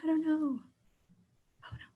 I don't know. Oh no.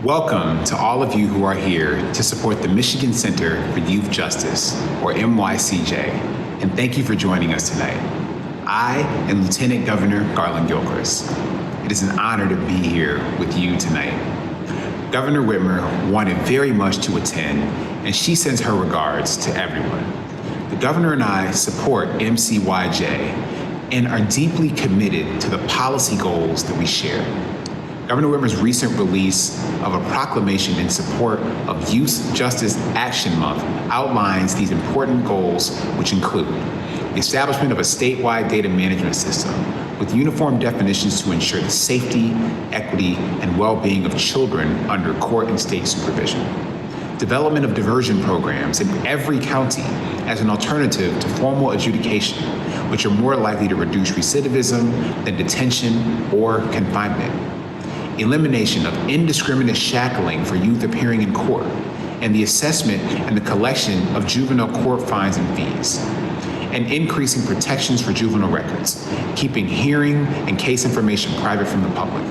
Welcome to all of you who are here to support the Michigan Center for Youth Justice, or MCYJ, and thank you for joining us tonight. I am Lieutenant Governor Garland Gilchrist. It is an honor to be here with you tonight. Governor Whitmer wanted very much to attend, and she sends her regards to everyone. The governor and I support MCYJ and are deeply committed to the policy goals that we share. Governor Whitmer's recent release of a proclamation in support of Youth Justice Action Month outlines these important goals, which include the establishment of a statewide data management system with uniform definitions to ensure the safety, equity, and well-being of children under court and state supervision. Development of diversion programs in every county as an alternative to formal adjudication, which are more likely to reduce recidivism than detention or confinement. Elimination of indiscriminate shackling for youth appearing in court, and the assessment and the collection of juvenile court fines and fees, and increasing protections for juvenile records, keeping hearing and case information private from the public,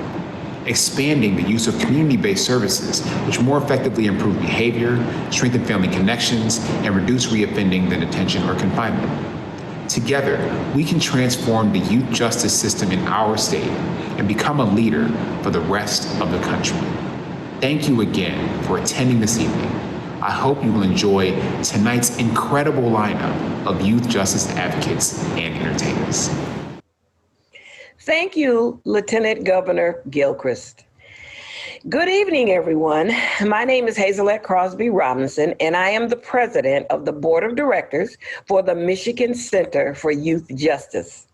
expanding the use of community-based services, which more effectively improve behavior, strengthen family connections, and reduce reoffending than detention or confinement. Together, we can transform the youth justice system in our state and become a leader for the rest of the country. Thank you again for attending this evening. I hope you will enjoy tonight's incredible lineup of youth justice advocates and entertainers. Thank you, Lieutenant Governor Gilchrist. Good evening, everyone. My name is Hazelette Crosby Robinson, and I am the president of the Board of Directors for the Michigan Center for Youth Justice.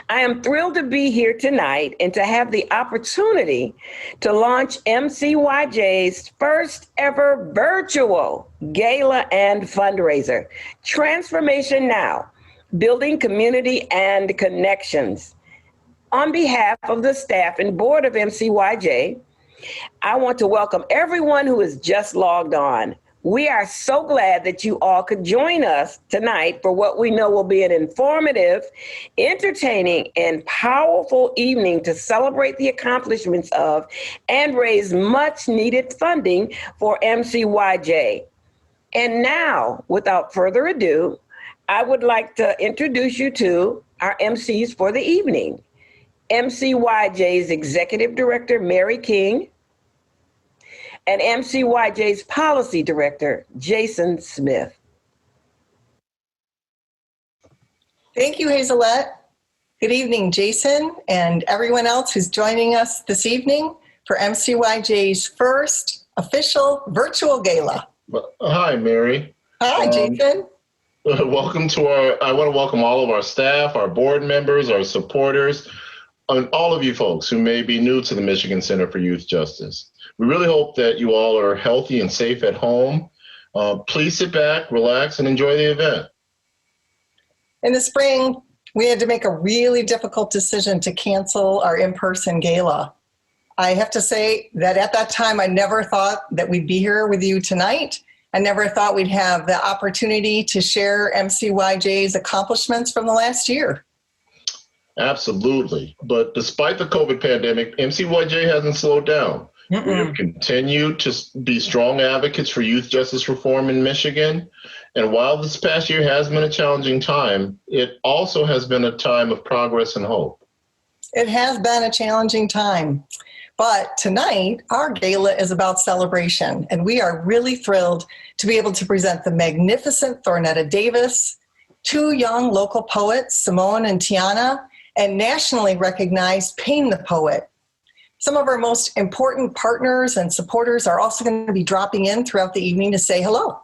I am thrilled to be here tonight and to have the opportunity to launch MCYJ's first ever virtual gala and fundraiser, Transformation Now, Building Community and Connections. On behalf of the staff and board of MCYJ, I want to welcome everyone who has just logged on. We are so glad that you all could join us tonight for what we know will be an informative, entertaining, and powerful evening to celebrate the accomplishments of and raise much needed funding for MCYJ. And now, without further ado, I would like to introduce you to our MCs for the evening. MCYJ's Executive Director, Mary King, and MCYJ's Policy Director, Jason Smith. Thank you, Hazelette. Good evening, Jason, and everyone else who's joining us this evening for MCYJ's first official virtual gala. Hi, Mary. Hi, Jason. Welcome to I want to welcome all of our staff, our board members, our supporters, and all of you folks who may be new to the Michigan Center for Youth Justice. We really hope that you all are healthy and safe at home. Please sit back, relax, and enjoy the event. In the spring, we had to make a really difficult decision to cancel our in-person gala. I have to say that at that time, I never thought that we'd be here with you tonight. I never thought we'd have the opportunity to share MCYJ's accomplishments from the last year. Absolutely. But despite the COVID pandemic, MCYJ hasn't slowed down. We have continued to be strong advocates for youth justice reform in Michigan. And while this past year has been a challenging time, it also has been a time of progress and hope. It has been a challenging time. But tonight, our gala is about celebration. And we are really thrilled to be able to present the magnificent Thornetta Davis, two young local poets, Simone and Tiana, and nationally recognized Payne the Poet. Some of our most important partners and supporters are also going to be dropping in throughout the evening to say hello.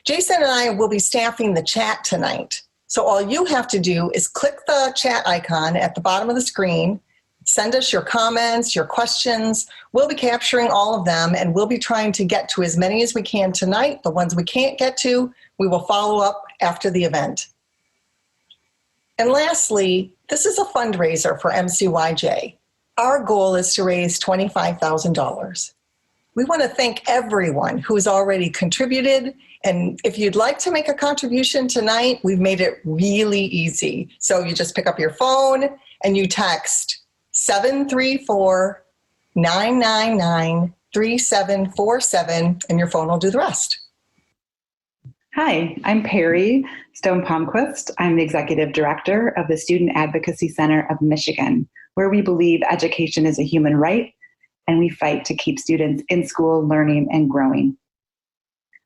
Jason and I will be staffing the chat tonight. So all you have to do is click the chat icon at the bottom of the screen, send us your comments, your questions. We'll be capturing all of them, and we'll be trying to get to as many as we can tonight. The ones we can't get to, we will follow up after the event. And lastly, this is a fundraiser for MCYJ. Our goal is to raise $25,000. We want to thank everyone who's already contributed. And if you'd like to make a contribution tonight, we've made it really easy. So you just pick up your phone and you text 734-999 3747, and your phone will do the rest. Hi, I'm Perry Stone-Palmquist. I'm the Executive Director of the Student Advocacy Center of Michigan, where we believe education is a human right, and we fight to keep students in school learning and growing.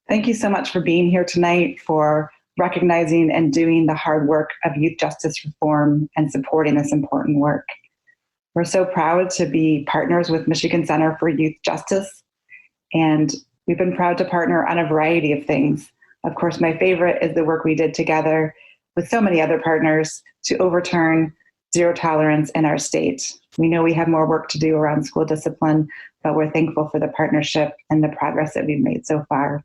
Thank you so much for being here tonight, for recognizing and doing the hard work of youth justice reform and supporting this important work. We're so proud to be partners with Michigan Center for Youth Justice, and we've been proud to partner on a variety of things. Of course, my favorite is the work we did together with so many other partners to overturn zero tolerance in our state. We know we have more work to do around school discipline, but we're thankful for the partnership and the progress that we've made so far.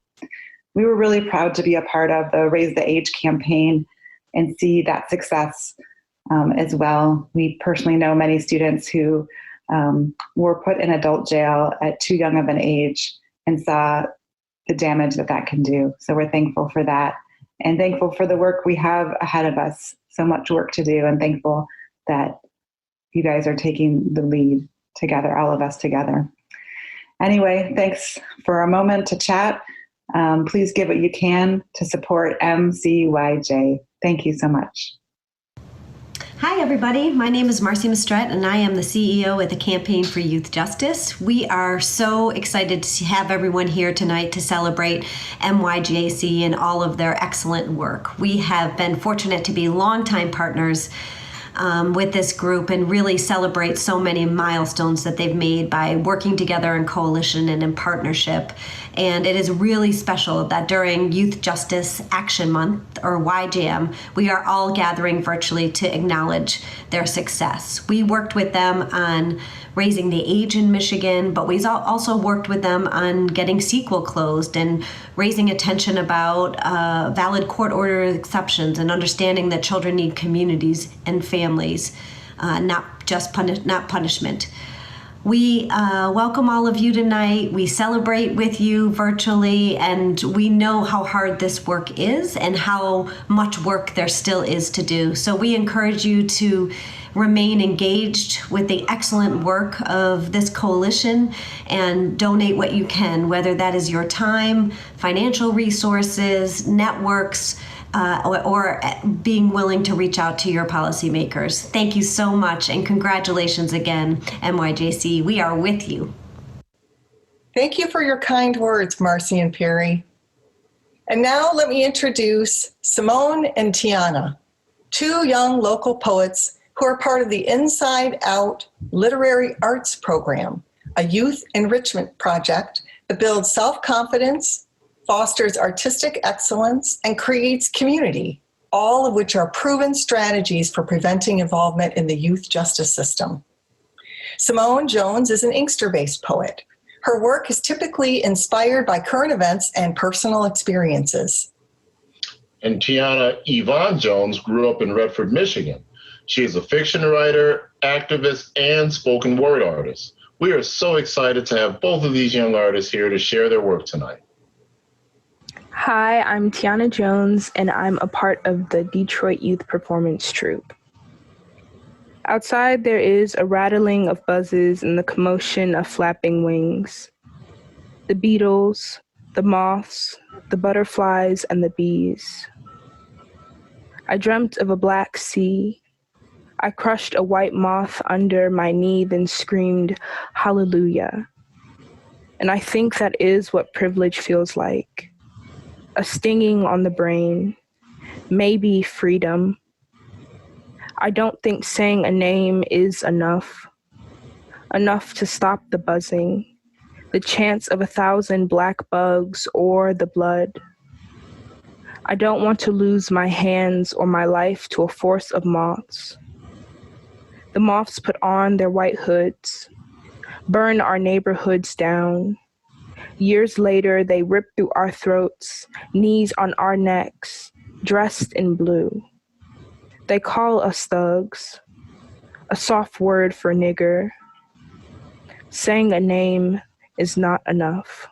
We were really proud to be a part of the Raise the Age campaign and see that success as well. We personally know many students who were put in adult jail at too young of an age and saw the damage that that can do. So we're thankful for that and thankful for the work we have ahead of us. So much work to do, and thankful that you guys are taking the lead together, all of us together. Anyway, thanks for a moment to chat. Please give what you can to support MCYJ. Thank you so much. Hi, everybody. My name is Marcy Mistret, and I am the CEO at the Campaign for Youth Justice. We are so excited to have everyone here tonight to celebrate MYJC and all of their excellent work. We have been fortunate to be longtime partners with this group and really celebrate so many milestones that they've made by working together in coalition and in partnership. And it is really special that during Youth Justice Action Month, or YJM, we are all gathering virtually to acknowledge their success. We worked with them on raising the age in Michigan, but we also worked with them on getting Sequel closed and raising attention about valid court order exceptions and understanding that children need communities and families, not punishment. We welcome all of you tonight. We celebrate with you virtually, and we know how hard this work is and how much work there still is to do. So we encourage you to remain engaged with the excellent work of this coalition and donate what you can, whether that is your time, financial resources, networks, or being willing to reach out to your policymakers. Thank you so much, and congratulations again, MYJC. We are with you. Thank you for your kind words, Marcy and Perry. And now let me introduce Simone and Tiana, two young local poets who are part of the Inside Out Literary Arts Program, a youth enrichment project that builds self-confidence, fosters artistic excellence, and creates community, all of which are proven strategies for preventing involvement in the youth justice system. Simone Jones is an Inkster-based poet. Her work is typically inspired by current events and personal experiences. And Tiana Yvonne Jones grew up in Redford, Michigan. She is a fiction writer, activist, and spoken word artist. We are so excited to have both of these young artists here to share their work tonight. Hi, I'm Tiana Jones, and I'm a part of the Detroit Youth Performance Troupe. Outside, there is a rattling of buzzes and the commotion of flapping wings. The beetles, the moths, the butterflies, and the bees. I dreamt of a black sea. I crushed a white moth under my knee, then screamed, "Hallelujah." And I think that is what privilege feels like. A stinging on the brain, maybe freedom. I don't think saying a name is enough to stop the buzzing, the chance of 1,000 black bugs or the blood. I don't want to lose my hands or my life to a force of moths. The moths put on their white hoods, burn our neighborhoods down. Years later, they rip through our throats, knees on our necks, dressed in blue. They call us thugs, a soft word for nigger. Saying a name is not enough.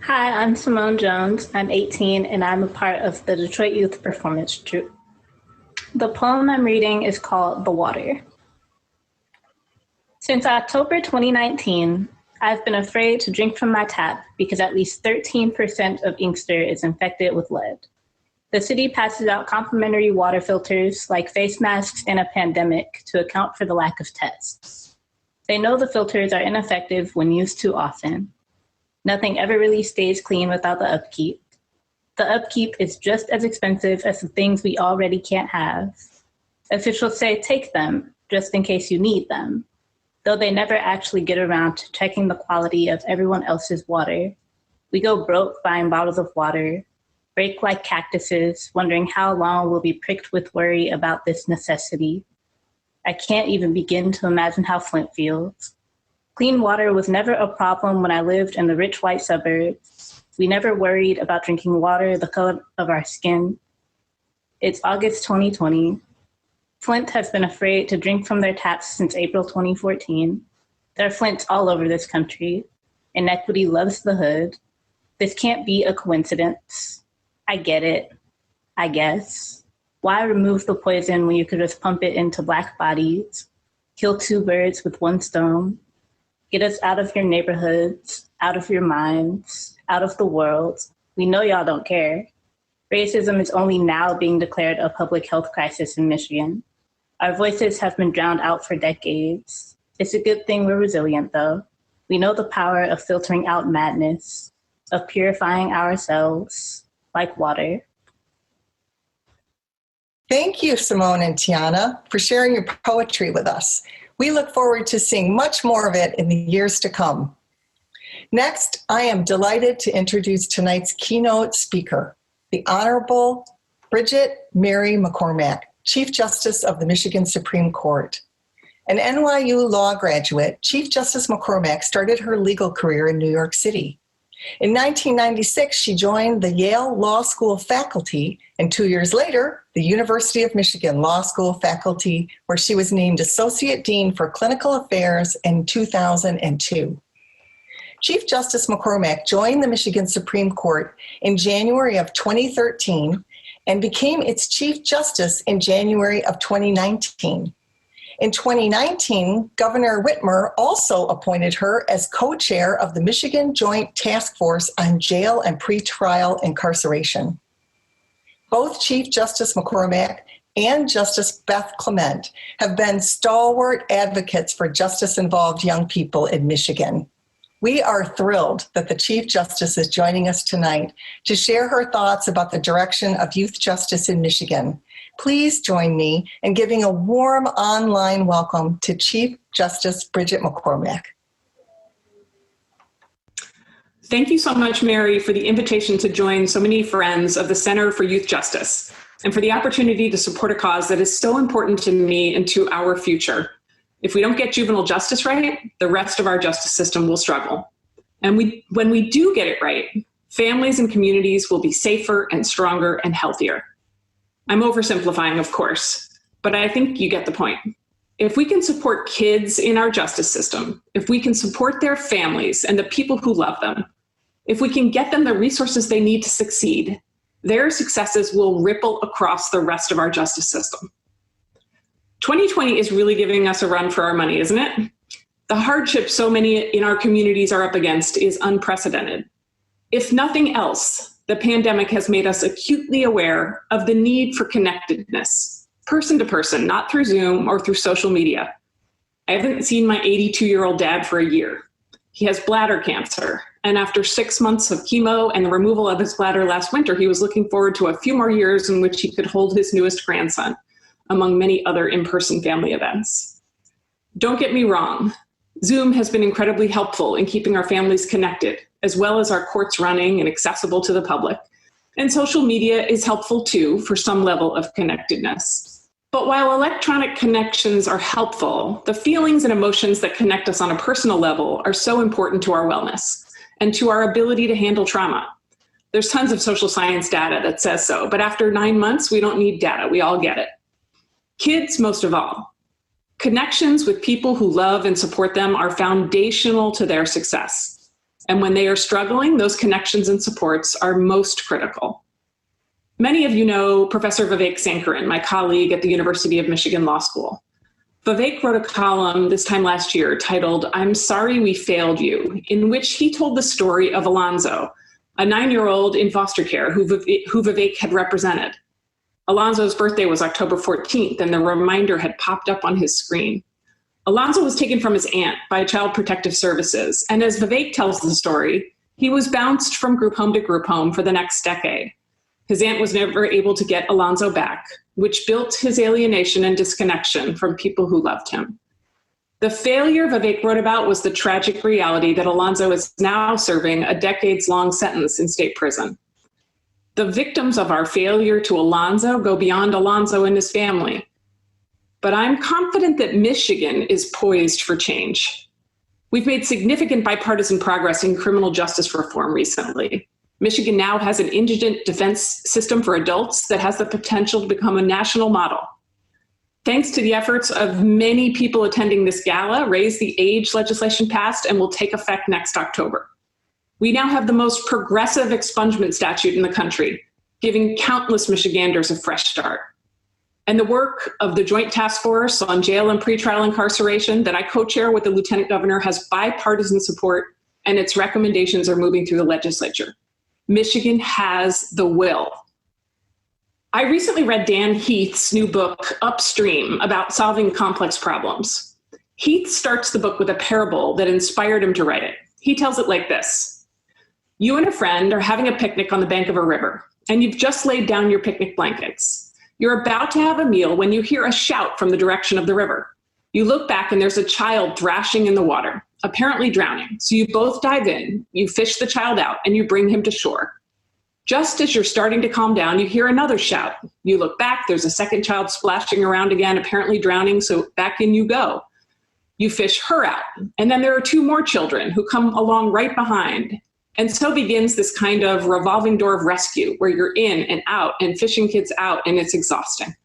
Hi, I'm Simone Jones. I'm 18 and I'm a part of the Detroit Youth Performance Troupe. The poem I'm reading is called The Water. Since October 2019, I've been afraid to drink from my tap because at least 13% of Inkster is infected with lead. The city passes out complimentary water filters like face masks in a pandemic to account for the lack of tests. They know the filters are ineffective when used too often. Nothing ever really stays clean without the upkeep. The upkeep is just as expensive as the things we already can't have. Officials say take them, just in case you need them, though they never actually get around to checking the quality of everyone else's water. We go broke buying bottles of water, break like cactuses, wondering how long we'll be pricked with worry about this necessity. I can't even begin to imagine how Flint feels. Clean water was never a problem when I lived in the rich white suburbs. We never worried about drinking water the color of our skin. It's August 2020. Flint has been afraid to drink from their taps since April 2014. There are Flints all over this country. Inequity loves the hood. This can't be a coincidence. I get it, I guess. Why remove the poison when you could just pump it into Black bodies, kill two birds with one stone, get us out of your neighborhoods, out of your minds, out of the world? We know y'all don't care. Racism is only now being declared a public health crisis in Michigan. Our voices have been drowned out for decades. It's a good thing we're resilient, though. We know the power of filtering out madness, of purifying ourselves like water. Thank you, Simone and Tiana, for sharing your poetry with us. We look forward to seeing much more of it in the years to come. Next, I am delighted to introduce tonight's keynote speaker, the Honorable Bridget Mary McCormack, Chief Justice of the Michigan Supreme Court. An NYU law graduate, Chief Justice McCormack started her legal career in New York City. In 1996, she joined the Yale Law School faculty, and 2 years later, the University of Michigan Law School faculty, where she was named Associate Dean for Clinical Affairs in 2002. Chief Justice McCormack joined the Michigan Supreme Court in January of 2013 and became its Chief Justice in January of 2019. In 2019, Governor Whitmer also appointed her as co-chair of the Michigan Joint Task Force on Jail and Pretrial Incarceration. Both Chief Justice McCormack and Justice Beth Clement have been stalwart advocates for justice-involved young people in Michigan. We are thrilled that the Chief Justice is joining us tonight to share her thoughts about the direction of youth justice in Michigan. Please join me in giving a warm online welcome to Chief Justice Bridget McCormack. Thank you so much, Mary, for the invitation to join so many friends of the Center for Youth Justice and for the opportunity to support a cause that is so important to me and to our future. If we don't get juvenile justice right, the rest of our justice system will struggle. And when we do get it right, families and communities will be safer and stronger and healthier. I'm oversimplifying, of course, but I think you get the point. If we can support kids in our justice system, if we can support their families and the people who love them, if we can get them the resources they need to succeed, their successes will ripple across the rest of our justice system. 2020 is really giving us a run for our money, isn't it? The hardship so many in our communities are up against is unprecedented. If nothing else, the pandemic has made us acutely aware of the need for connectedness, person to person, not through Zoom or through social media. I haven't seen my 82-year-old dad for a year. He has bladder cancer, and after 6 months of chemo and the removal of his bladder last winter, he was looking forward to a few more years in which he could hold his newest grandson, among many other in-person family events. Don't get me wrong, Zoom has been incredibly helpful in keeping our families connected, as well as our courts running and accessible to the public. And social media is helpful too for some level of connectedness. But while electronic connections are helpful, the feelings and emotions that connect us on a personal level are so important to our wellness and to our ability to handle trauma. There's tons of social science data that says so, but after 9 months, we don't need data, we all get it. Kids, most of all. Connections with people who love and support them are foundational to their success. And when they are struggling, those connections and supports are most critical. Many of you know Professor Vivek Sankaran, my colleague at the University of Michigan Law School. Vivek wrote a column this time last year titled, "I'm Sorry We Failed You," in which he told the story of Alonzo, a 9-year-old in foster care who Vivek had represented. Alonzo's birthday was October 14th, and the reminder had popped up on his screen. Alonzo was taken from his aunt by Child Protective Services, and as Vivek tells the story, he was bounced from group home to group home for the next decade. His aunt was never able to get Alonzo back, which built his alienation and disconnection from people who loved him. The failure Vivek wrote about was the tragic reality that Alonzo is now serving a decades-long sentence in state prison. The victims of our failure to Alonzo go beyond Alonzo and his family. But I'm confident that Michigan is poised for change. We've made significant bipartisan progress in criminal justice reform recently. Michigan now has an indigent defense system for adults that has the potential to become a national model. Thanks to the efforts of many people attending this gala, Raise the Age legislation passed and will take effect next October. We now have the most progressive expungement statute in the country, giving countless Michiganders a fresh start. And the work of the Joint Task Force on Jail and Pretrial Incarceration that I co-chair with the Lieutenant Governor has bipartisan support, and its recommendations are moving through the legislature. Michigan has the will. I recently read Dan Heath's new book, Upstream, about solving complex problems. Heath starts the book with a parable that inspired him to write it. He tells it like this. You and a friend are having a picnic on the bank of a river, and you've just laid down your picnic blankets. You're about to have a meal when you hear a shout from the direction of the river. You look back and there's a child thrashing in the water, apparently drowning. So you both dive in, you fish the child out, and you bring him to shore. Just as you're starting to calm down, you hear another shout. You look back, there's a second child splashing around again, apparently drowning, so back in you go. You fish her out, and then there are 2 more children who come along right behind. And so begins this kind of revolving door of rescue where you're in and out and fishing kids out, and it's exhausting.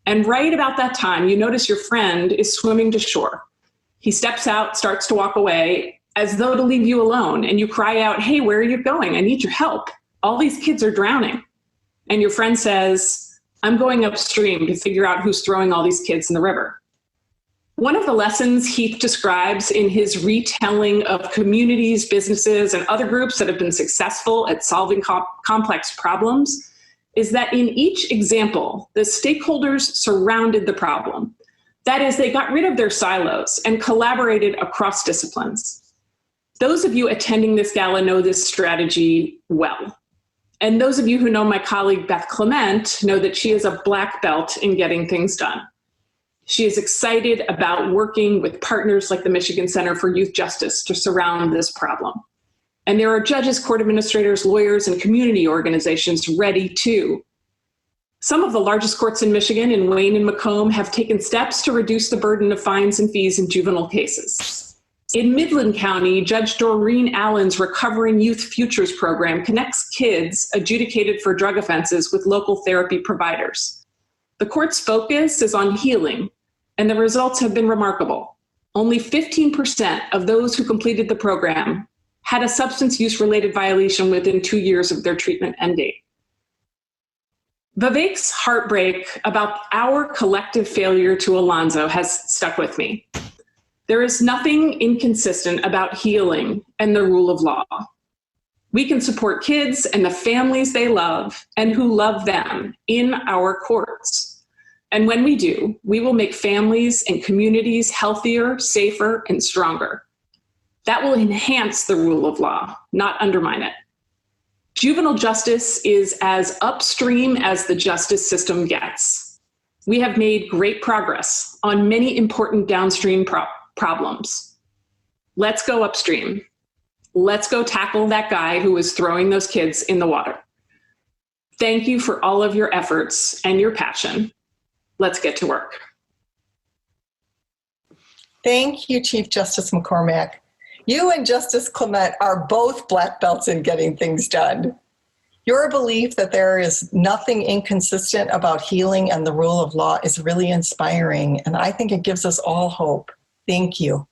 And right about that time, you notice your friend is swimming to shore. He steps out, starts to walk away as though to leave you alone. And you cry out, hey, where are you going? I need your help. All these kids are drowning. And your friend says, I'm going upstream to figure out who's throwing all these kids in the river. One of the lessons Heath describes in his retelling of communities, businesses, and other groups that have been successful at solving complex problems is that in each example, the stakeholders surrounded the problem. That is, they got rid of their silos and collaborated across disciplines. Those of you attending this gala know this strategy well. And those of you who know my colleague Beth Clement know that she is a black belt in getting things done. She is excited about working with partners like the Michigan Center for Youth Justice to surround this problem. And there are judges, court administrators, lawyers, and community organizations ready too. Some of the largest courts in Michigan, in Wayne and Macomb, have taken steps to reduce the burden of fines and fees in juvenile cases. In Midland County, Judge Doreen Allen's Recovering Youth Futures program connects kids adjudicated for drug offenses with local therapy providers. The court's focus is on healing, and the results have been remarkable. Only 15% of those who completed the program had a substance use-related violation within 2 years of their treatment end date. Vivek's heartbreak about our collective failure to Alonzo has stuck with me. There is nothing inconsistent about healing and the rule of law. We can support kids and the families they love and who love them in our courts. And when we do, we will make families and communities healthier, safer, and stronger. That will enhance the rule of law, not undermine it. Juvenile justice is as upstream as the justice system gets. We have made great progress on many important downstream problems. Let's go upstream. Let's go tackle that guy who was throwing those kids in the water. Thank you for all of your efforts and your passion. Let's get to work. Thank you, Chief Justice McCormack. You and Justice Clement are both black belts in getting things done. Your belief that there is nothing inconsistent about healing and the rule of law is really inspiring, and I think it gives us all hope. Thank you.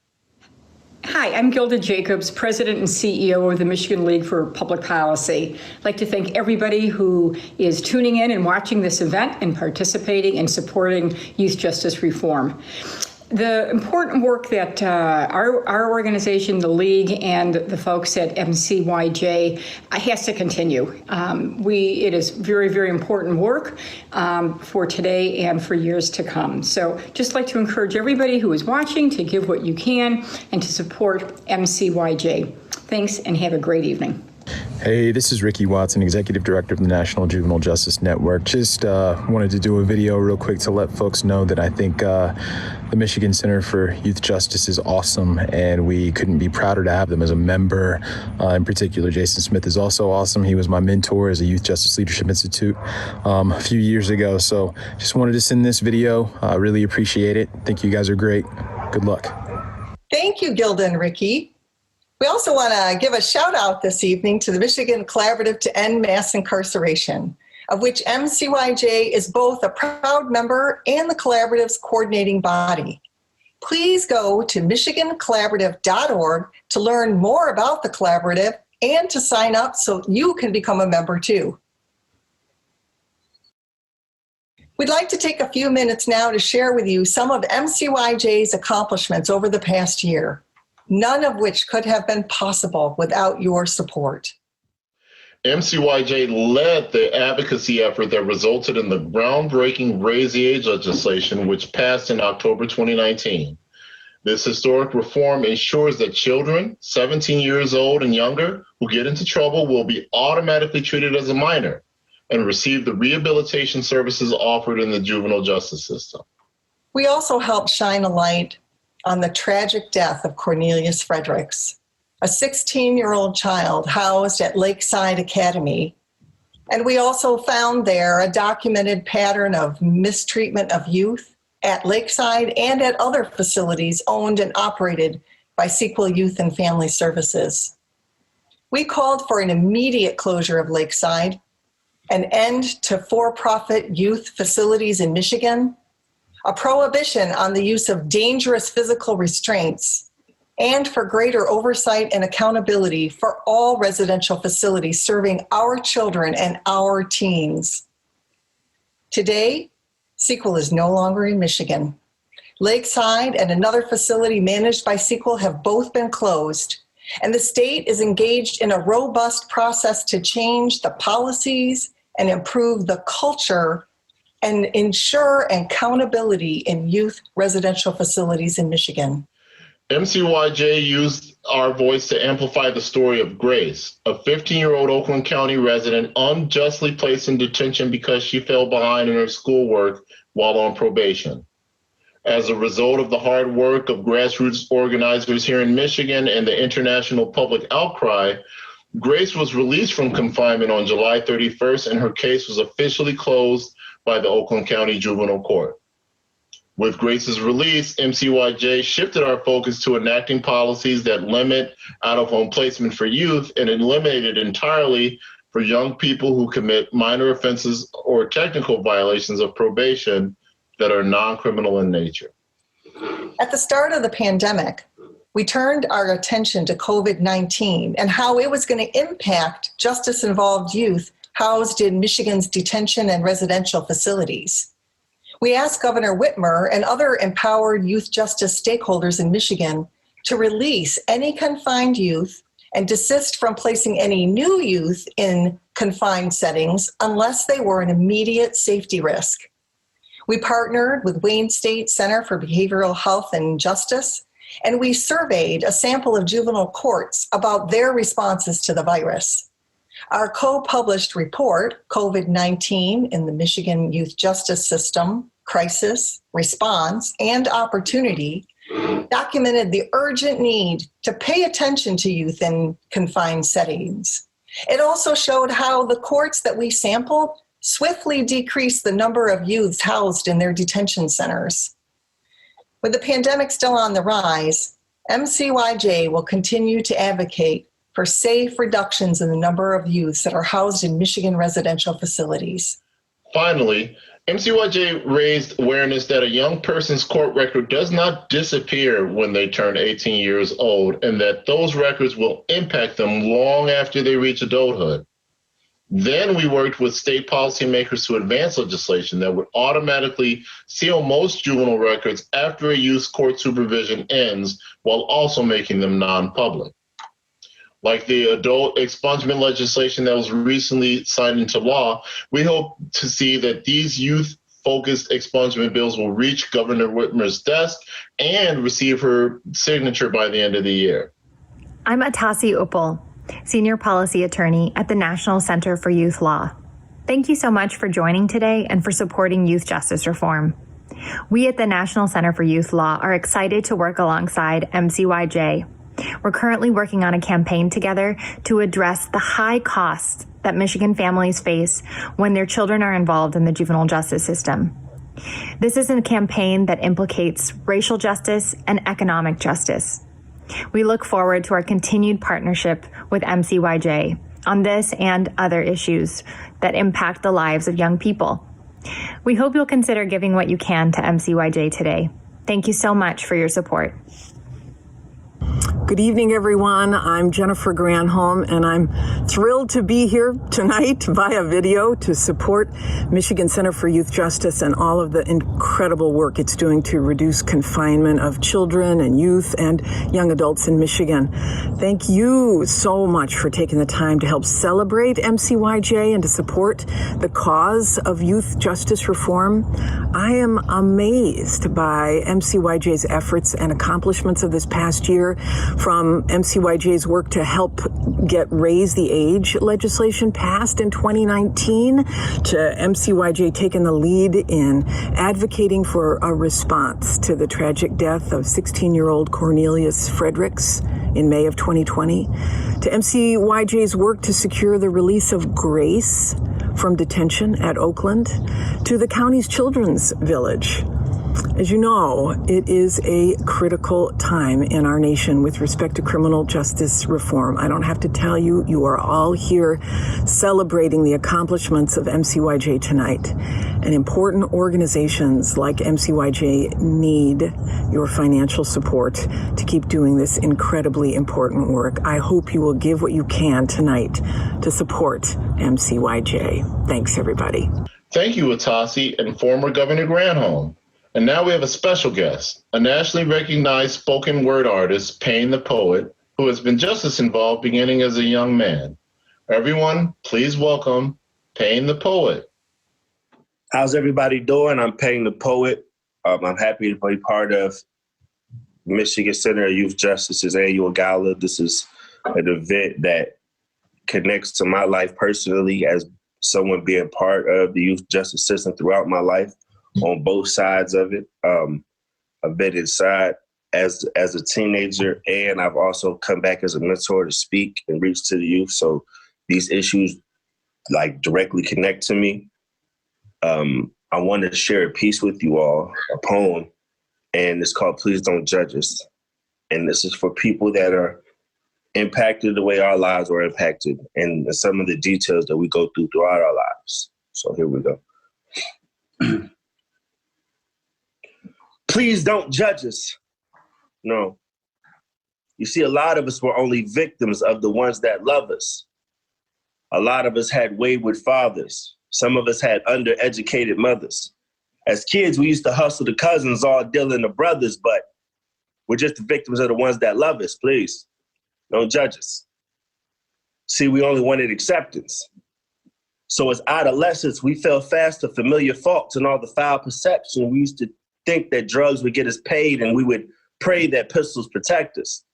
Hi, I'm Gilda Jacobs, President and CEO of the Michigan League for Public Policy. I'd like to thank everybody who is tuning in and watching this event and participating and supporting youth justice reform. The important work that our organization, the League, and the folks at MCYJ has to continue. It is very, very important work for today and for years to come. So just like to encourage everybody who is watching to give what you can and to support MCYJ. Thanks and have a great evening. Hey, this is Ricky Watson, Executive Director of the National Juvenile Justice Network. Just wanted to do a video real quick to let folks know that I think the Michigan Center for Youth Justice is awesome, and we couldn't be prouder to have them as a member. In particular, Jason Smith is also awesome. He was my mentor as a Youth Justice Leadership Institute a few years ago. So just wanted to send this video. I really appreciate it. Think you guys are great. Good luck. Thank you, Gilda and Ricky. We also want to give a shout out this evening to the Michigan Collaborative to End Mass Incarceration, of which MCYJ is both a proud member and the collaborative's coordinating body. Please go to michigancollaborative.org to learn more about the collaborative and to sign up so you can become a member too. We'd like to take a few minutes now to share with you some of MCYJ's accomplishments over the past year, none of which could have been possible without your support. MCYJ led the advocacy effort that resulted in the groundbreaking Raise the Age legislation, which passed in October 2019. This historic reform ensures that children 17 years old and younger who get into trouble will be automatically treated as a minor and receive the rehabilitation services offered in the juvenile justice system. We also helped shine a light on the tragic death of Cornelius Fredericks, a 16-year-old child housed at Lakeside Academy. And we also found there a documented pattern of mistreatment of youth at Lakeside and at other facilities owned and operated by Sequel Youth and Family Services. We called for an immediate closure of Lakeside, an end to for-profit youth facilities in Michigan, a prohibition on the use of dangerous physical restraints, and for greater oversight and accountability for all residential facilities serving our children and our teens. Today, Sequel is no longer in Michigan. Lakeside and another facility managed by Sequel have both been closed, and the state is engaged in a robust process to change the policies and improve the culture and ensure accountability in youth residential facilities in Michigan. MCYJ used our voice to amplify the story of Grace, a 15-year-old Oakland County resident unjustly placed in detention because she fell behind in her schoolwork while on probation. As a result of the hard work of grassroots organizers here in Michigan and the international public outcry, Grace was released from confinement on July 31st, and her case was officially closed by the Oakland County Juvenile Court. With Grace's release, MCYJ shifted our focus to enacting policies that limit out-of-home placement for youth and eliminated entirely for young people who commit minor offenses or technical violations of probation that are non-criminal in nature. At the start of the pandemic, we turned our attention to COVID-19 and how it was going to impact justice-involved youth housed in Michigan's detention and residential facilities. We asked Governor Whitmer and other empowered youth justice stakeholders in Michigan to release any confined youth and desist from placing any new youth in confined settings unless they were an immediate safety risk. We partnered with Wayne State Center for Behavioral Health and Justice, and we surveyed a sample of juvenile courts about their responses to the virus. Our co-published report, COVID-19 in the Michigan Youth Justice System, Crisis, Response, and Opportunity, documented the urgent need to pay attention to youth in confined settings. It also showed how the courts that we sampled swiftly decreased the number of youths housed in their detention centers. With the pandemic still on the rise, MCYJ will continue to advocate for safe reductions in the number of youths that are housed in Michigan residential facilities. Finally, MCYJ raised awareness that a young person's court record does not disappear when they turn 18 years old, and that those records will impact them long after they reach adulthood. Then we worked with state policymakers to advance legislation that would automatically seal most juvenile records after a youth's court supervision ends, while also making them non-public. Like the adult expungement legislation that was recently signed into law, we hope to see that these youth-focused expungement bills will reach Governor Whitmer's desk and receive her signature by the end of the year. I'm Atasi Uppal, Senior Policy Attorney at the National Center for Youth Law. Thank you so much for joining today and for supporting youth justice reform. We at the National Center for Youth Law are excited to work alongside MCYJ. We're currently working on a campaign together to address the high costs that Michigan families face when their children are involved in the juvenile justice system. This is a campaign that implicates racial justice and economic justice. We look forward to our continued partnership with MCYJ on this and other issues that impact the lives of young people. We hope you'll consider giving what you can to MCYJ today. Thank you so much for your support. Good evening, everyone. I'm Jennifer Granholm, and I'm thrilled to be here tonight via video to support Michigan Center for Youth Justice and all of the incredible work it's doing to reduce confinement of children and youth and young adults in Michigan. Thank you so much for taking the time to help celebrate MCYJ and to support the cause of youth justice reform. I am amazed by MCYJ's efforts and accomplishments of this past year, from MCYJ's work to help get raise the age legislation passed in 2019 to MCYJ taking the lead in advocating for a response to the tragic death of 16-year-old Cornelius Fredericks in May of 2020, to MCYJ's work to secure the release of Grace from detention at Oakland, to the county's children's village. As you know, it is a critical time in our nation with respect to criminal justice reform. I don't have to tell you, you are all here celebrating the accomplishments of MCYJ tonight. And important organizations like MCYJ need your financial support to keep doing this incredibly important work. I hope you will give what you can tonight to support MCYJ. Thanks, everybody. Thank you, Atasi and former Governor Granholm. And now we have a special guest, a nationally recognized spoken word artist, Payne the Poet, who has been justice involved beginning as a young man. Everyone, please welcome Payne the Poet. How's everybody doing? I'm Payne the Poet. I'm happy to be part of Michigan Center of Youth Justice's annual gala. This is an event that connects to my life personally as someone being part of the youth justice system throughout my life. On both sides of it. I've been inside as a teenager, and I've also come back as a mentor to speak and reach to the youth. So these issues like directly connect to me. I wanted to share a piece with you all, a poem, and it's called Please Don't Judge Us. And this is for people that are impacted the way our lives were impacted and some of the details that we go through throughout our lives. So here we go. Please don't judge us. No. You see, a lot of us were only victims of the ones that love us. A lot of us had wayward fathers. Some of us had undereducated mothers. As kids, we used to hustle the cousins, all dealing the brothers, but we're just the victims of the ones that love us. Please, don't judge us. See, we only wanted acceptance. So as adolescents, we fell fast to familiar faults and all the foul perception. We used to think that drugs would get us paid and we would pray that pistols protect us.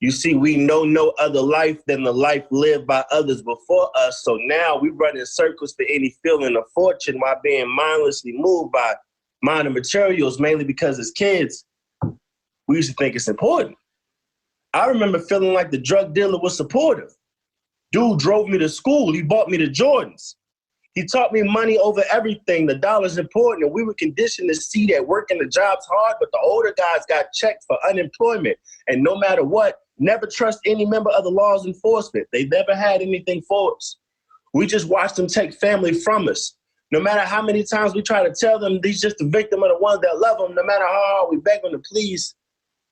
You see, we know no other life than the life lived by others before us. So now we run in circles for any feeling of fortune while being mindlessly moved by minor materials, mainly because as kids, we used to think it's important. I remember feeling like the drug dealer was supportive. Dude drove me to school. He bought me the Jordans. He taught me money over everything. The dollar's important. And we were conditioned to see that working the job's hard, but the older guys got checked for unemployment. And no matter what, never trust any member of the law's enforcement. They never had anything for us. We just watched them take family from us. No matter how many times we try to tell them he's just a victim of the ones that love them, no matter how hard we beg them to please,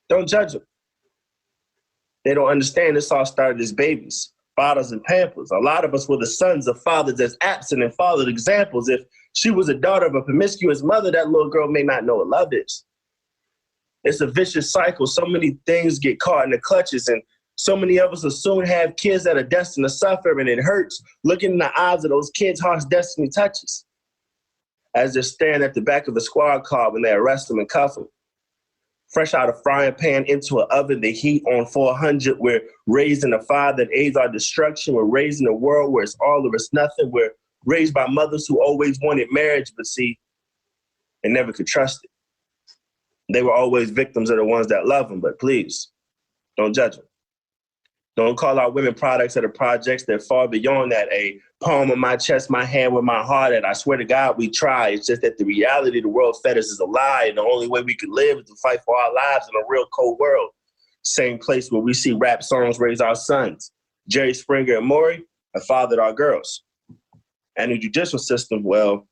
don't judge them. They don't understand this all started as babies. bottles and pampers. A lot of us were the sons of fathers that's absent and followed examples. If she was a daughter of a promiscuous mother, that little girl may not know what love is. It's a vicious cycle. So many things get caught in the clutches, and so many of us will soon have kids that are destined to suffer, and it hurts looking in the eyes of those kids' hearts destiny touches as they're staring at the back of a squad car when they arrest them and cuff them. Fresh out of frying pan into an oven, the heat on 400. We're raised in a fire that aids our destruction. We're raised in a world where it's all or it's nothing. We're raised by mothers who always wanted marriage, but see, they never could trust it. They were always victims of the ones that love them, but please, don't judge them. Don't call out women products of the projects that far beyond that. A palm on my chest, my hand with my heart at. I swear to God, we try. It's just that the reality the world fed us is a lie, and the only way we could live is to fight for our lives in a real cold world. Same place where we see rap songs raise our sons. Jerry Springer and Maury have fathered our girls. And the judicial system, well,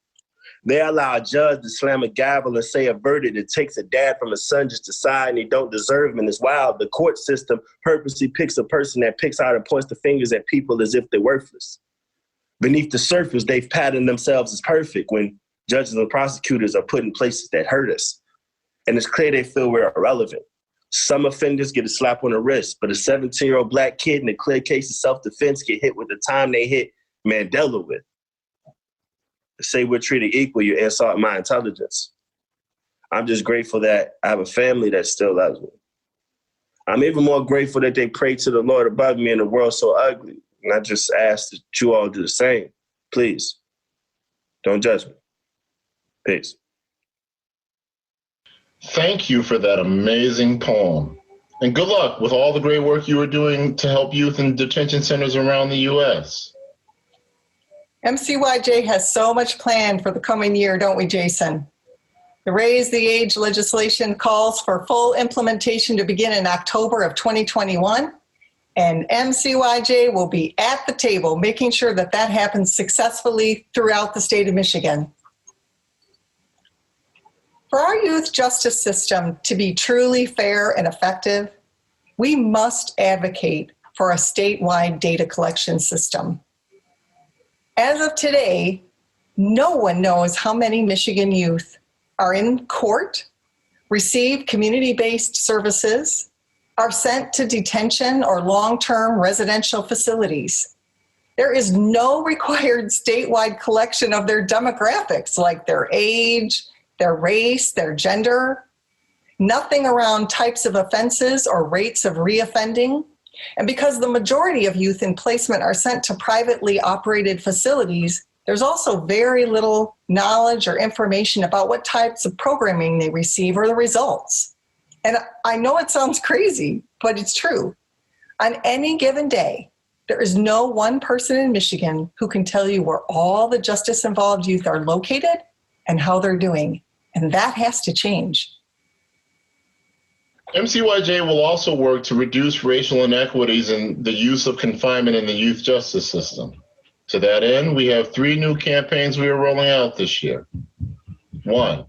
they allow a judge to slam a gavel and say a verdict that takes a dad from a son just to decide and they don't deserve him. And it's wild. The court system purposely picks a person that picks out and points the fingers at people as if they're worthless. Beneath the surface, they've patterned themselves as perfect when judges and prosecutors are put in places that hurt us. And it's clear they feel we're irrelevant. Some offenders get a slap on the wrist, but a 17-year-old black kid in a clear case of self-defense get hit with the time they hit Mandela with. Say we're treated equal, you insult my intelligence. I'm just grateful that I have a family that still loves me. I'm even more grateful that they pray to the Lord above me in a world so ugly. And I just ask that you all do the same. Please, don't judge me. Peace. Thank you for that amazing poem. And good luck with all the great work you are doing to help youth in detention centers around the U.S. MCYJ has so much planned for the coming year, don't we, Jason? The Raise the Age legislation calls for full implementation to begin in October of 2021, and MCYJ will be at the table making sure that that happens successfully throughout the state of Michigan. For our youth justice system to be truly fair and effective, we must advocate for a statewide data collection system. As of today, no one knows how many Michigan youth are in court, receive community-based services, are sent to detention or long-term residential facilities. There is no required statewide collection of their demographics, like their age, their race, their gender, nothing around types of offenses or rates of reoffending. And because the majority of youth in placement are sent to privately operated facilities, there's also very little knowledge or information about what types of programming they receive or the results. And I know it sounds crazy, but it's true. On any given day, there is no one person in Michigan who can tell you where all the justice-involved youth are located and how they're doing. And that has to change. MCYJ will also work to reduce racial inequities in the use of confinement in the youth justice system. To that end, we have 3 new campaigns we are rolling out this year. 1,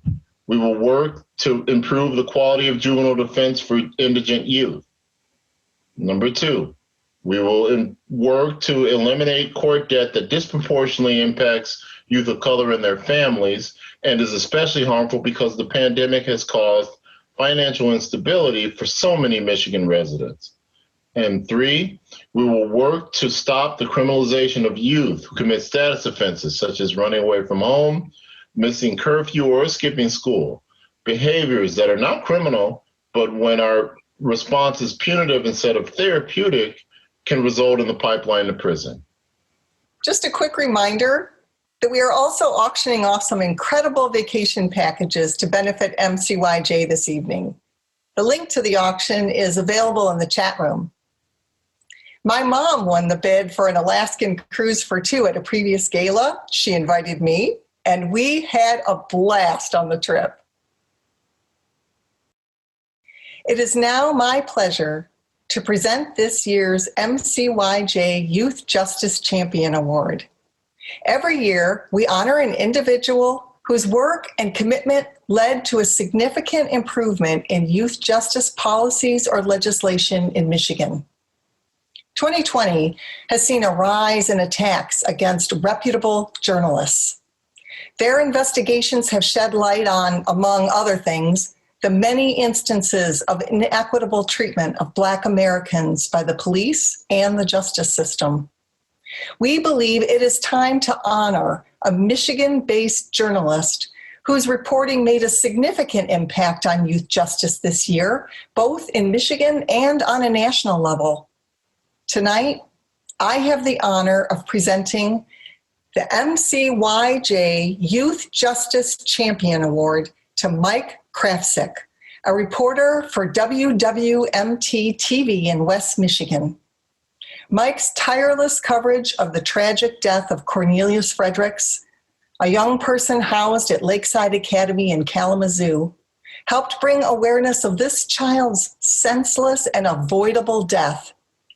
we will work to improve the quality of juvenile defense for indigent youth. Number 2, we will work to eliminate court debt that disproportionately impacts youth of color and their families and is especially harmful because the pandemic has caused financial instability for so many Michigan residents. And 3, we will work to stop the criminalization of youth who commit status offenses such as running away from home, missing curfew, or skipping school. Behaviors that are not criminal, but when our response is punitive instead of therapeutic, can result in the pipeline to prison. Just a quick reminder that we are also auctioning off some incredible vacation packages to benefit MCYJ this evening. The link to the auction is available in the chat room. My mom won the bid for an Alaskan cruise for 2 at a previous gala. She invited me, and we had a blast on the trip. It is now my pleasure to present this year's MCYJ Youth Justice Champion Award. Every year, we honor an individual whose work and commitment led to a significant improvement in youth justice policies or legislation in Michigan. 2020 has seen a rise in attacks against reputable journalists. Their investigations have shed light on, among other things, the many instances of inequitable treatment of Black Americans by the police and the justice system. We believe it is time to honor a Michigan-based journalist whose reporting made a significant impact on youth justice this year, both in Michigan and on a national level. Tonight, I have the honor of presenting the MCYJ Youth Justice Champion Award to Mike Krafsick, a reporter for WWMT TV in West Michigan. Mike's tireless coverage of the tragic death of Cornelius Fredericks, a young person housed at Lakeside Academy in Kalamazoo, helped bring awareness of this child's senseless and avoidable death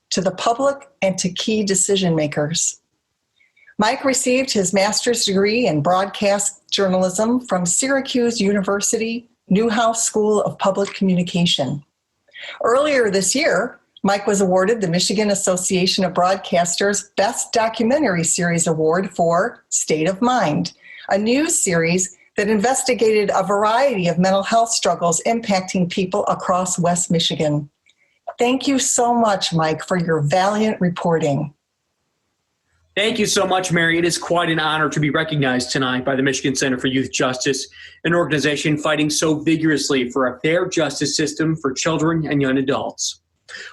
to the public and to key decision makers. Mike received his master's degree in broadcast journalism from Syracuse University Newhouse School of Public Communication. Earlier this year, Mike was awarded the Michigan Association of Broadcasters Best Documentary Series Award for State of Mind, a news series that investigated a variety of mental health struggles impacting people across West Michigan. Thank you so much, Mike, for your valiant reporting. Thank you so much, Mary. It is quite an honor to be recognized tonight by the Michigan Center for Youth Justice, an organization fighting so vigorously for a fair justice system for children and young adults.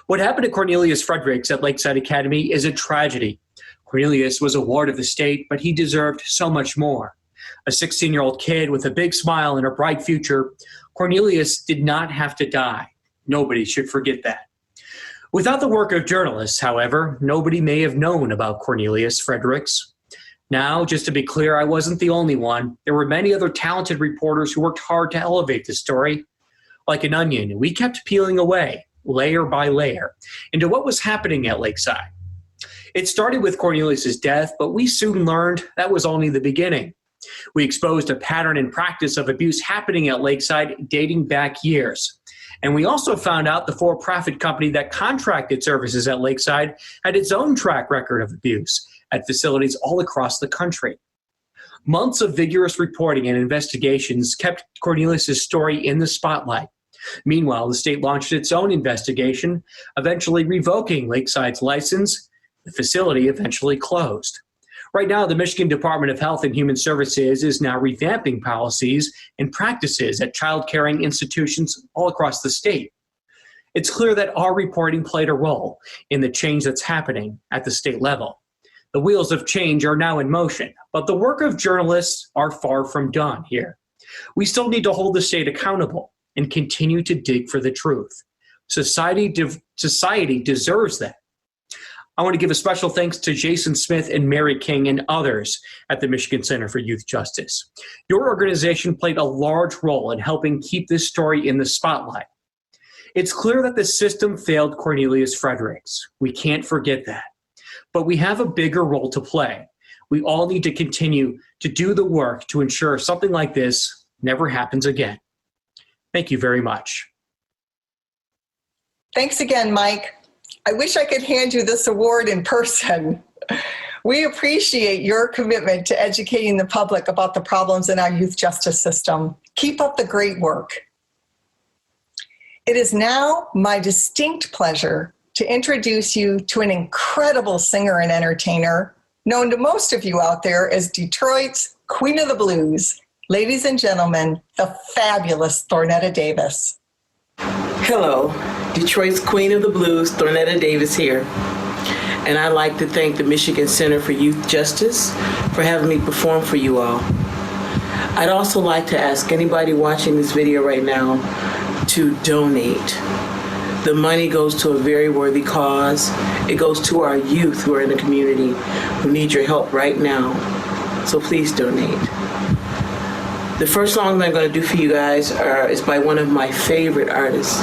What happened to Cornelius Fredericks at Lakeside Academy is a tragedy. Cornelius was a ward of the state, but he deserved so much more. A 16-year-old kid with a big smile and a bright future, Cornelius did not have to die. Nobody should forget that. Without the work of journalists, however, nobody may have known about Cornelius Fredericks. Now, just to be clear, I wasn't the only one. There were many other talented reporters who worked hard to elevate the story. Like an onion, we kept peeling away, layer by layer, into what was happening at Lakeside. It started with Cornelius's death, but we soon learned that was only the beginning. We exposed a pattern and practice of abuse happening at Lakeside dating back years. And we also found out the for-profit company that contracted services at Lakeside had its own track record of abuse at facilities all across the country. Months of vigorous reporting and investigations kept Cornelius's story in the spotlight. Meanwhile, the state launched its own investigation, eventually revoking Lakeside's license. The facility eventually closed. Right now, the Michigan Department of Health and Human Services is now revamping policies and practices at child caring institutions all across the state. It's clear that our reporting played a role in the change that's happening at the state level. The wheels of change are now in motion, but the work of journalists are far from done here. We still need to hold the state accountable and continue to dig for the truth. Society deserves that. I want to give a special thanks to Jason Smith and Mary King and others at the Michigan Center for Youth Justice. Your organization played a large role in helping keep this story in the spotlight. It's clear that the system failed Cornelius Fredericks. We can't forget that. But we have a bigger role to play. We all need to continue to do the work to ensure something like this never happens again. Thank you very much. Thanks again, Mike. I wish I could hand you this award in person. We appreciate your commitment to educating the public about the problems in our youth justice system. Keep up the great work. It is now my distinct pleasure to introduce you to an incredible singer and entertainer, known to most of you out there as Detroit's Queen of the Blues. Ladies and gentlemen, the fabulous Thornetta Davis. Hello, Detroit's Queen of the Blues, Thornetta Davis here. And I'd like to thank the Michigan Center for Youth Justice for having me perform for you all. I'd also like to ask anybody watching this video right now to donate. The money goes to a very worthy cause. It goes to our youth who are in the community who need your help right now. So please donate. The first song that I'm going to do for you guys is by one of my favorite artists,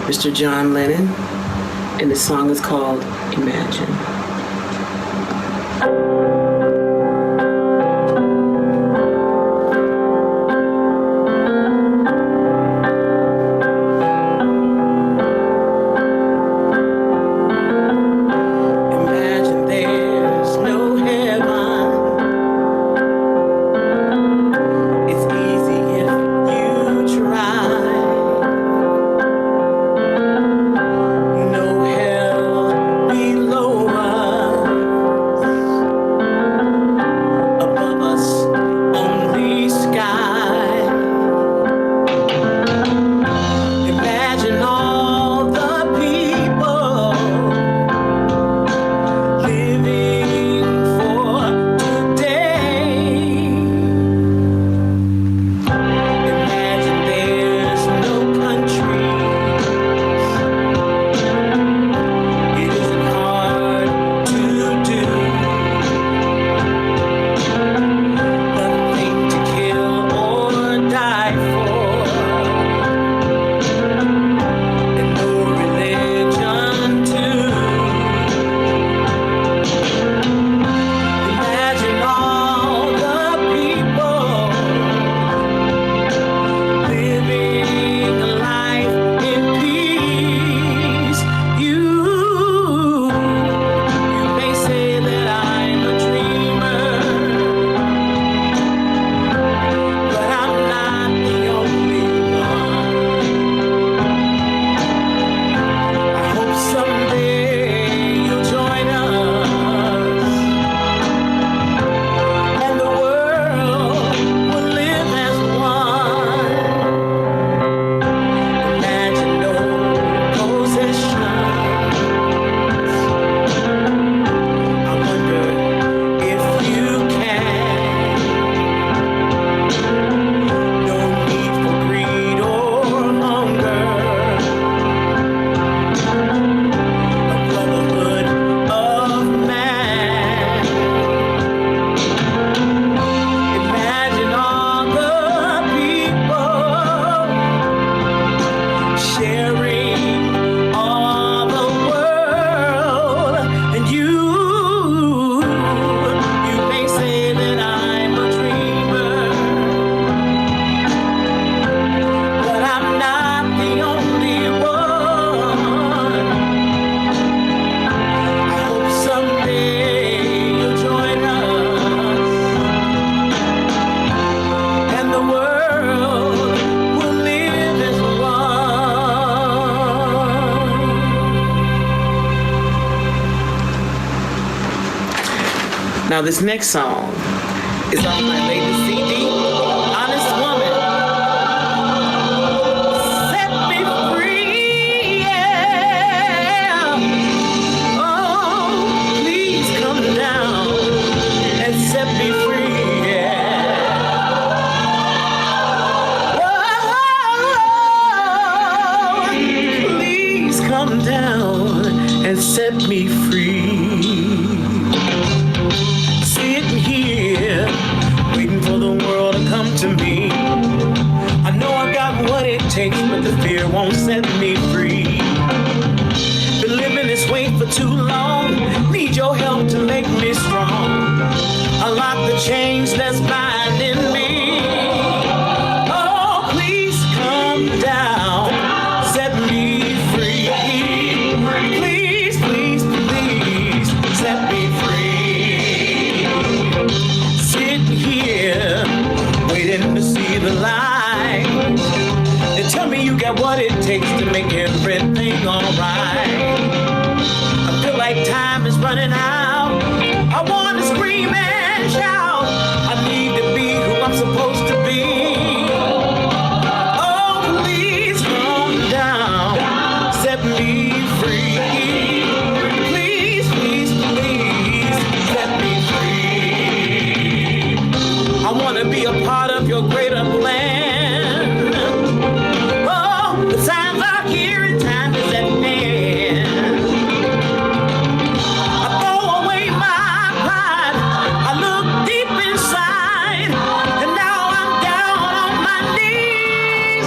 Mr. John Lennon, and the song is called Imagine. Now this next song is on my latest CD, Honest Woman. Set me free, yeah. Oh, please come down and set me free, yeah. Whoa, please come down and set me free. Sitting here, waiting for the world to come to me. I know I got what it takes, but the fear won't set me free. Been living this way for too long, need your help to make me strong. Unlock the chains that's binding me. Oh, please come down, set me free. Please, please, please, set me free. Sitting here, waiting to see the light. And tell me you got what it takes to make everything alright. I feel like time is running out. I want to scream and shout. I need to be who I'm supposed to be. Oh, please come down, set me free. Please, please, please, set me free. I want to be a part of your greater plan. Oh, the signs are here and time is at hand. I throw away my pride. I look deep inside, and now I'm down on my knees.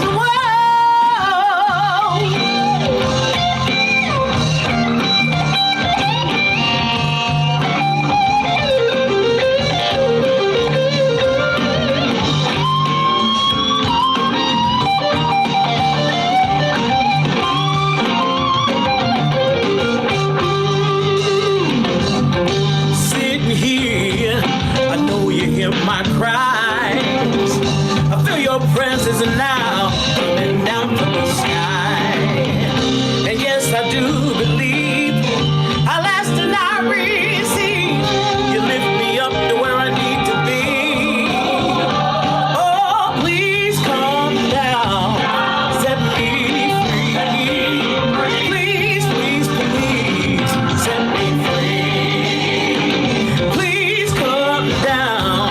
Sitting here, I know you hear my cries. I feel your presence now coming down from the sky. And yes, I do believe I'll last and I receive. You lift me up to where I need to be. Oh, please come down, set me free. Please, please, please, set me free. Please come down,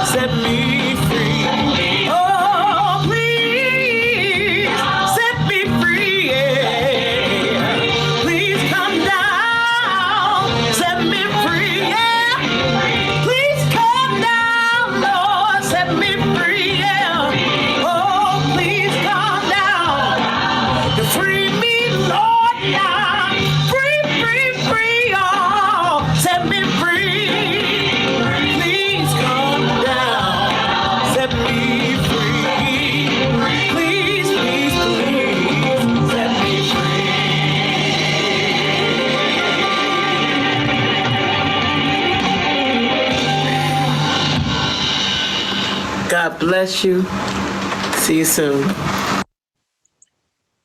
set me free. Oh, please, set me free, yeah. Please come down, set me free, yeah. Please come down, Lord, set me free, yeah. Oh, please come down to free me, Lord, now. Free, free, free, oh, set me free. Please come down, set me free. Please, please, please, set me free. God bless you. See you soon.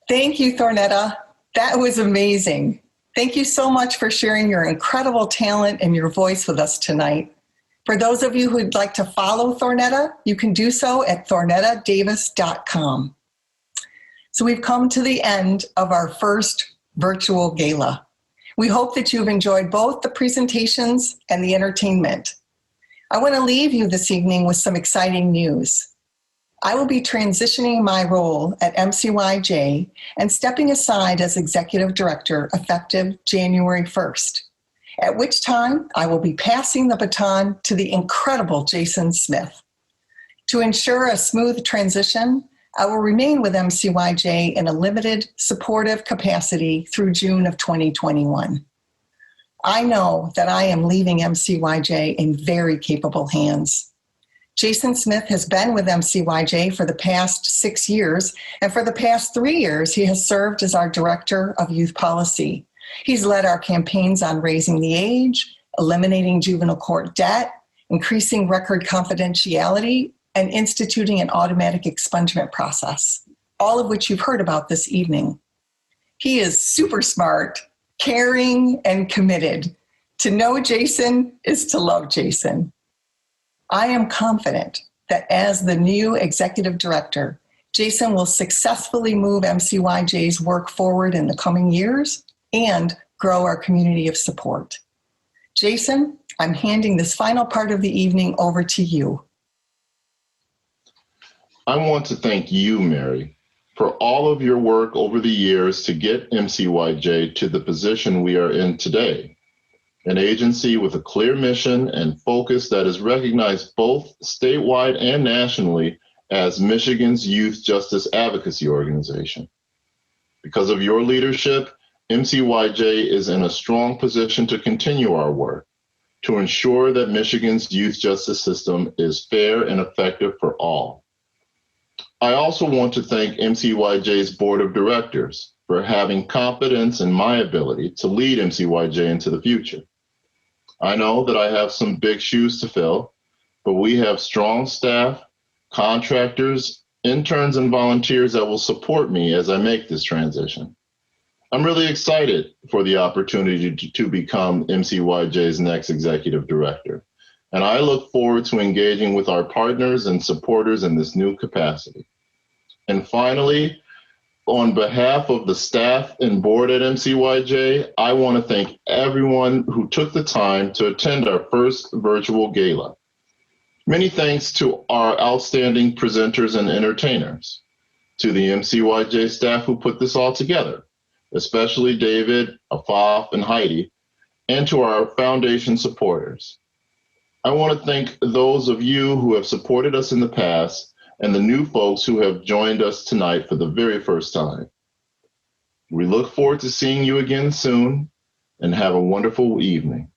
Thank you, Thornetta. That was amazing. Thank you so much for sharing your incredible talent and your voice with us tonight. For those of you who'd like to follow Thornetta, you can do so at thornettadavis.com. So we've come to the end of our first virtual gala. We hope that you've enjoyed both the presentations and the entertainment. I want to leave you this evening with some exciting news. I will be transitioning my role at MCYJ and stepping aside as Executive Director effective January 1st, at which time I will be passing the baton to the incredible Jason Smith. To ensure a smooth transition, I will remain with MCYJ in a limited supportive capacity through June of 2021. I know that I am leaving MCYJ in very capable hands. Jason Smith has been with MCYJ for the past 6 years, and for the past 3 years, he has served as our Director of Youth Policy. He's led our campaigns on raising the age, eliminating juvenile court debt, increasing record confidentiality, and instituting an automatic expungement process, all of which you've heard about this evening. He is super smart, caring, and committed. To know Jason is to love Jason. I am confident that as the new executive director, Jason will successfully move MCYJ's work forward in the coming years and grow our community of support. Jason, I'm handing this final part of the evening over to you. I want to thank you, Mary, for all of your work over the years to get MCYJ to the position we are in today. An agency with a clear mission and focus that is recognized both statewide and nationally as Michigan's youth justice advocacy organization. Because of your leadership, MCYJ is in a strong position to continue our work to ensure that Michigan's youth justice system is fair and effective for all. I also want to thank MCYJ's board of directors for having confidence in my ability to lead MCYJ into the future. I know that I have some big shoes to fill, but we have strong staff, contractors, interns, and volunteers that will support me as I make this transition. I'm really excited for the opportunity to become MCYJ's next executive director, and I look forward to engaging with our partners and supporters in this new capacity. And finally, on behalf of the staff and board at MCYJ, I want to thank everyone who took the time to attend our first virtual gala. Many thanks to our outstanding presenters and entertainers, to the MCYJ staff who put this all together, especially David, Afaf, and Heidi, and to our foundation supporters. I want to thank those of you who have supported us in the past and the new folks who have joined us tonight for the very first time. We look forward to seeing you again soon, and have a wonderful evening.